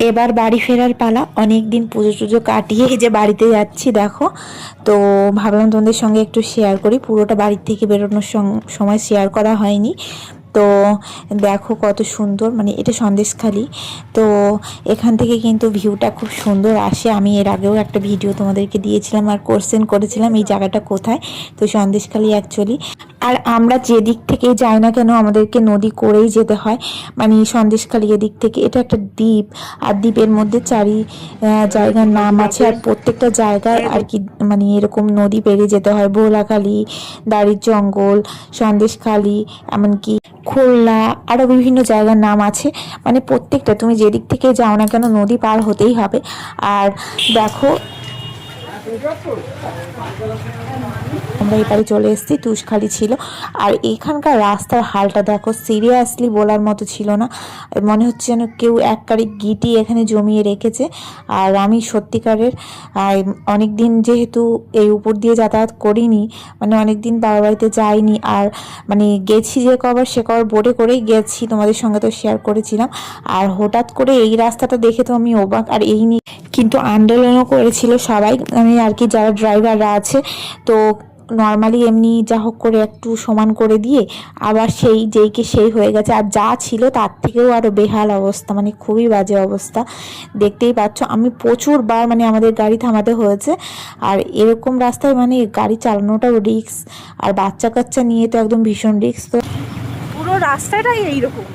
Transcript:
এবার বাড়ি ফেরার পালা। অনেক দিন পুজো টুজো কাটিয়ে এই যে বাড়িতে যাচ্ছি দেখো। তো ভাবলাম তোমাদের সঙ্গে একটু শেয়ার করি, পুরোটা বাড়ি থেকে বেরোনোর সময় শেয়ার করা হয়নি। তো দেখো কত সুন্দর, মানে এটা সন্দেশখালি। তো এখান থেকে কিন্তু ভিউটা খুব সুন্দর আসে। আমি এর আগেও একটা ভিডিও তোমাদেরকে দিয়েছিলাম আর কোশ্চেন করেছিলাম এই জায়গাটা কোথায়। তো সন্দেশখালি অ্যাকচুয়ালি। আর আমরা যে দিক থেকেই যাই না কেন আমাদেরকে নদী করেই যেতে হয়, মানে সন্দেশখালি এদিক থেকে। এটা একটা দ্বীপ, আর দ্বীপের মধ্যে জায়গার নাম আছে, আর প্রত্যেকটা জায়গায় আর কি মানে এরকম নদী পেরিয়ে যেতে হয়। ভোলাখালী, দাড়ির জঙ্গল, সন্দেশখালি, এমনকি খুলনা, আরও বিভিন্ন জায়গার নাম আছে। মানে প্রত্যেকটা তুমি যেদিক থেকে যাও না কেন নদী পার হতেই হবে। আর দেখো আমরা এপারে চলে এসেছি, তুষখালি ছিল। আর এখানকার রাস্তার হালটা দেখো, সিরিয়াসলি বলার মতো ছিল না। মনে হচ্ছে যেন কেউ এক কারি গিটি এখানে জমিয়ে রেখেছে। আর আমি সত্যিকারের অনেক দিন যেহেতু এই উপর দিয়ে যাতায়াত করিনি, মানে অনেক দিন বাবার বাড়িতে যাইনি, আর মানে গেছি যে কবার সে কবার বোটে করেই গেছি, তোমাদের সঙ্গে তো শেয়ার করেছিলাম। আর হঠাৎ করে এই রাস্তাটা দেখে তো আমি অবাক। আর এই নিয়ে কিন্তু আন্দোলনও করেছিল সবাই, মানে আর কি যারা ড্রাইভাররা আছে। তো নর্মালি এমনি যা হোক করে একটু সমান করে দিয়ে আবার সেই যেইকে সেই হয়ে গেছে। আর যা ছিল তার থেকেও আরও বেহাল অবস্থা, মানে খুবই বাজে অবস্থা। দেখতেই পাচ্ছ আমি প্রচুরবার মানে আমাদের গাড়ি থামাতে হয়েছে। আর এরকম রাস্তায় মানে গাড়ি চালানোটাও রিস্ক, আর বাচ্চা কাচ্চা নিয়ে তো একদম ভীষণ রিস্ক। তো পুরো রাস্তাটাই এইরকম।